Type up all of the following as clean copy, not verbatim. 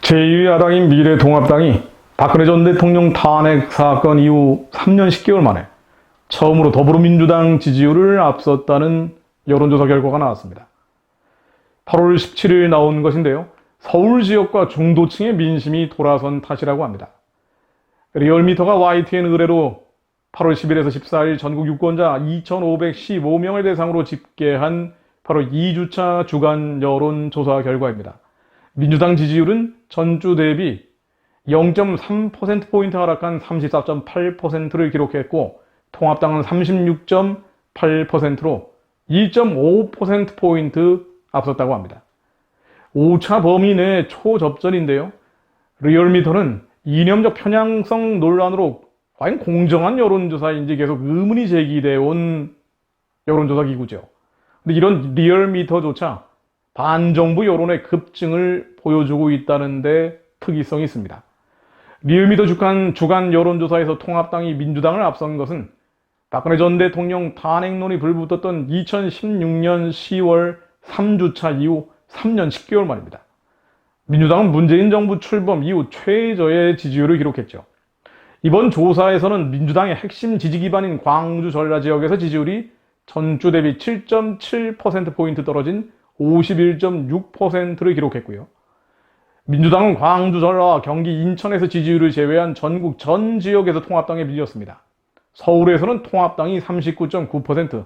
제1야당인 미래통합당이 박근혜 전 대통령 탄핵 사건 이후 3년 10개월 만에 처음으로 더불어민주당 지지율을 앞섰다는 여론조사 결과가 나왔습니다. 8월 17일 나온 것인데요. 서울 지역과 중도층의 민심이 돌아선 탓이라고 합니다. 리얼미터가 YTN 의뢰로 8월 10일에서 14일 전국 유권자 2,515명을 대상으로 집계한 바로 2주차 주간 여론조사 결과입니다. 민주당 지지율은 전주 대비 0.3%포인트 하락한 34.8%를 기록했고, 통합당은 36.8%로 2.5%포인트 앞섰다고 합니다. 5차 범위 내 초접전인데요. 리얼미터는 이념적 편향성 논란으로 과연 공정한 여론조사인지 계속 의문이 제기되어 온 여론조사 기구죠. 근데 이런 리얼미터조차 반정부 여론의 급증을 보여주고 있다는데 특이성이 있습니다. 리얼미터 주간 여론조사에서 통합당이 민주당을 앞선 것은 박근혜 전 대통령 탄핵론이 불붙었던 2016년 10월 3주차 이후 3년 10개월 만입니다. 민주당은 문재인 정부 출범 이후 최저의 지지율을 기록했죠. 이번 조사에서는 민주당의 핵심 지지 기반인 광주 전라 지역에서 지지율이 전주 대비 7.7%포인트 떨어진 51.6%를 기록했고요. 민주당은 광주, 전라와 경기, 인천에서 지지율을 제외한 전국 전 지역에서 통합당에 밀렸습니다. 서울에서는 통합당이 39.9%,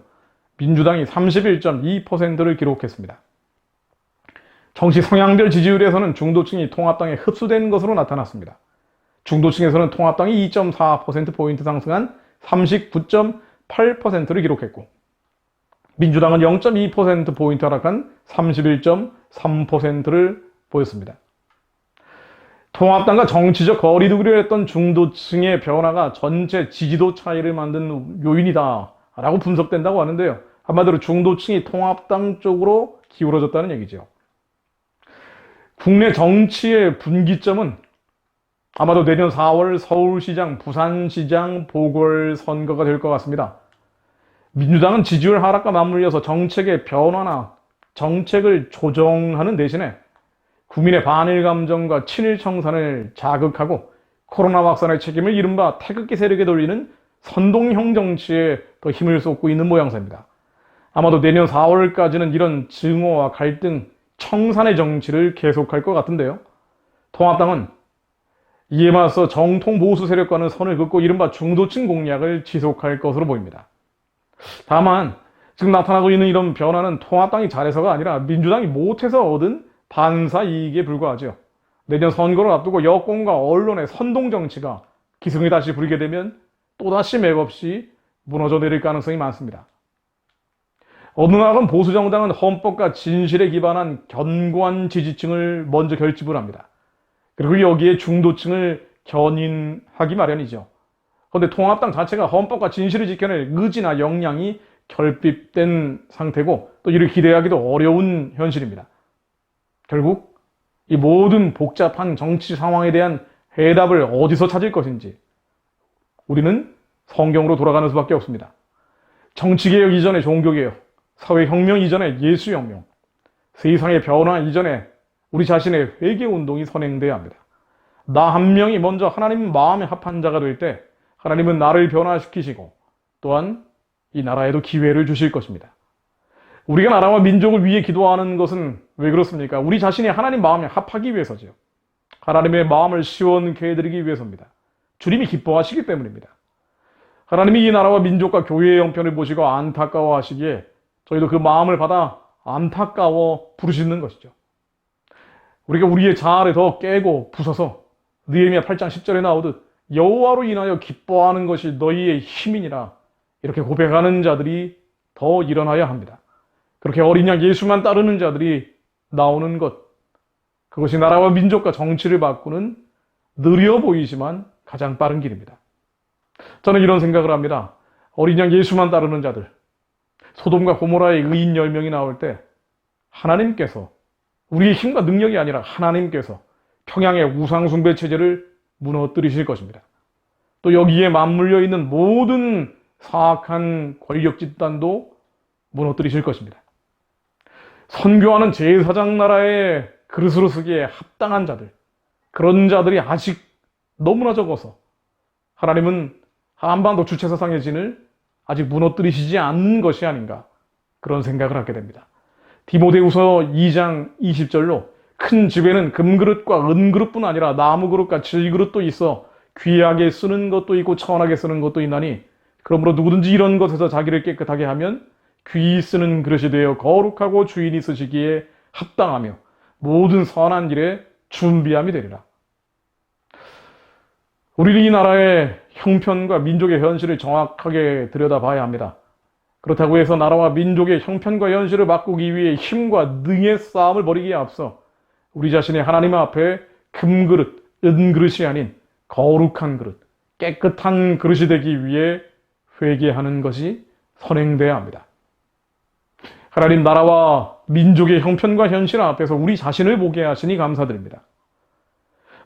민주당이 31.2%를 기록했습니다. 정치 성향별 지지율에서는 중도층이 통합당에 흡수된 것으로 나타났습니다. 중도층에서는 통합당이 2.4%포인트 상승한 39.8%를 기록했고, 민주당은 0.2%포인트 하락한 31.3%를 보였습니다. 통합당과 정치적 거리두기를 했던 중도층의 변화가 전체 지지도 차이를 만든 요인이다 라고 분석된다고 하는데요. 한마디로 중도층이 통합당 쪽으로 기울어졌다는 얘기죠. 국내 정치의 분기점은 아마도 내년 4월 서울시장, 부산시장 보궐선거가 될 것 같습니다. 민주당은 지지율 하락과 맞물려서 정책의 변화나 정책을 조정하는 대신에 국민의 반일 감정과 친일 청산을 자극하고 코로나 확산의 책임을 이른바 태극기 세력에 돌리는 선동형 정치에 더 힘을 쏟고 있는 모양새입니다. 아마도 내년 4월까지는 이런 증오와 갈등, 청산의 정치를 계속할 것 같은데요. 통합당은 이에 맞서 정통 보수 세력과는 선을 긋고 이른바 중도층 공략을 지속할 것으로 보입니다. 다만 지금 나타나고 있는 이런 변화는 통합당이 잘해서가 아니라 민주당이 못해서 얻은 반사 이익에 불과하죠. 내년 선거를 앞두고 여권과 언론의 선동 정치가 기승을 다시 부리게 되면 또다시 맥없이 무너져 내릴 가능성이 많습니다. 어느 나라건 보수 정당은 헌법과 진실에 기반한 견고한 지지층을 먼저 결집을 합니다. 그리고 여기에 중도층을 견인하기 마련이죠. 그런데 통합당 자체가 헌법과 진실을 지켜낼 의지나 역량이 결핍된 상태고 또 이를 기대하기도 어려운 현실입니다. 결국 이 모든 복잡한 정치 상황에 대한 해답을 어디서 찾을 것인지 우리는 성경으로 돌아가는 수밖에 없습니다. 정치개혁 이전의 종교개혁, 사회혁명 이전의 예수혁명, 세상의 변화 이전에 우리 자신의 회개운동이 선행돼야 합니다. 나 한 명이 먼저 하나님 마음에 합한 자가 될 때 하나님은 나를 변화시키시고 또한 이 나라에도 기회를 주실 것입니다. 우리가 나라와 민족을 위해 기도하는 것은 왜 그렇습니까? 우리 자신이 하나님 마음에 합하기 위해서죠. 하나님의 마음을 시원케 해드리기 위해서입니다. 주님이 기뻐하시기 때문입니다. 하나님이 이 나라와 민족과 교회의 형편을 보시고 안타까워하시기에 저희도 그 마음을 받아 안타까워 부르시는 것이죠. 우리가 우리의 자아를 더 깨고 부숴서 느헤미야 8장 10절에 나오듯 여호와로 인하여 기뻐하는 것이 너희의 힘이니라 이렇게 고백하는 자들이 더 일어나야 합니다. 그렇게 어린 양 예수만 따르는 자들이 나오는 것, 그것이 나라와 민족과 정치를 바꾸는 느려 보이지만 가장 빠른 길입니다. 저는 이런 생각을 합니다. 어린 양 예수만 따르는 자들, 소돔과 고모라의 의인 10명이 나올 때 하나님께서 우리의 힘과 능력이 아니라 하나님께서 평양의 우상숭배 체제를 무너뜨리실 것입니다. 또 여기에 맞물려 있는 모든 사악한 권력 집단도 무너뜨리실 것입니다. 선교하는 제사장 나라의 그릇으로 쓰기에 합당한 자들, 그런 자들이 아직 너무나 적어서 하나님은 한반도 주체사상의 진을 아직 무너뜨리시지 않는 것이 아닌가 그런 생각을 하게 됩니다. 디모데후서 2장 20절로 큰 집에는 금그릇과 은그릇뿐 아니라 나무그릇과 질그릇도 있어 귀하게 쓰는 것도 있고 천하게 쓰는 것도 있나니 그러므로 누구든지 이런 것에서 자기를 깨끗하게 하면 귀히 쓰는 그릇이 되어 거룩하고 주인이 쓰시기에 합당하며 모든 선한 일에 준비함이 되리라. 우리 이 나라의 형편과 민족의 현실을 정확하게 들여다봐야 합니다. 그렇다고 해서 나라와 민족의 형편과 현실을 바꾸기 위해 힘과 능의 싸움을 벌이기에 앞서 우리 자신의 하나님 앞에 금그릇, 은그릇이 아닌 거룩한 그릇, 깨끗한 그릇이 되기 위해 회개하는 것이 선행돼야 합니다. 하나님 나라와 민족의 형편과 현실 앞에서 우리 자신을 보게 하시니 감사드립니다.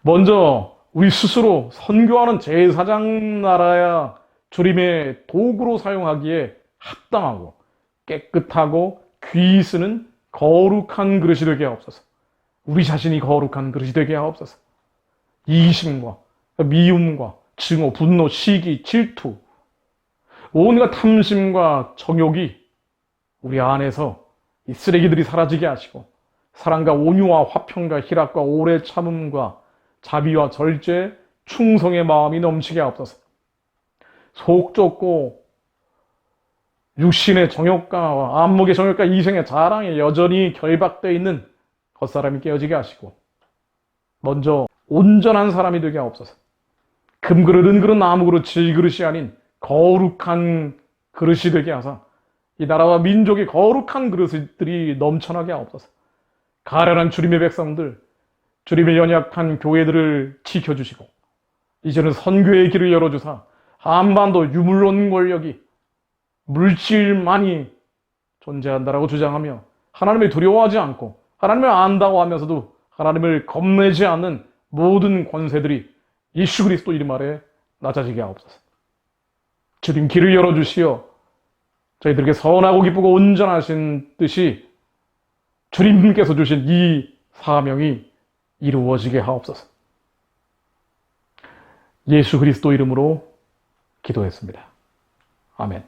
먼저 우리 스스로 선교하는 제사장 나라야 주님의 도구로 사용하기에 합당하고 깨끗하고 귀히 쓰는 거룩한 그릇이 되게 하옵소서. 우리 자신이 거룩한 그릇이 되게 하옵소서. 이기심과 미움과 증오, 분노, 시기, 질투, 온갖 탐심과 정욕이 우리 안에서 이 쓰레기들이 사라지게 하시고 사랑과 온유와 화평과 희락과 오래 참음과 자비와 절제, 충성의 마음이 넘치게 하옵소서. 속 좁고 육신의 정욕과 안목의 정욕과 이생의 자랑에 여전히 결박되어 있는 겉사람이 깨어지게 하시고 먼저 온전한 사람이 되게 하옵소서. 금그릇, 은그릇, 나무그릇, 질그릇이 아닌 거룩한 그릇이 되게 하사 이 나라와 민족의 거룩한 그릇들이 넘쳐나게 하옵소서. 가련한 주님의 백성들, 주님의 연약한 교회들을 지켜주시고 이제는 선교의 길을 열어주사 한반도 유물론 권력이 물질만이 존재한다라고 주장하며 하나님을 두려워하지 않고 하나님을 안다고 하면서도 하나님을 겁내지 않는 모든 권세들이 예수 그리스도 이름 아래 낮아지게 하옵소서. 주님 길을 열어주시어 저희들에게 선하고 기쁘고 온전하신 뜻이 주님께서 주신 이 사명이 이루어지게 하옵소서. 예수 그리스도 이름으로 기도했습니다. 아멘.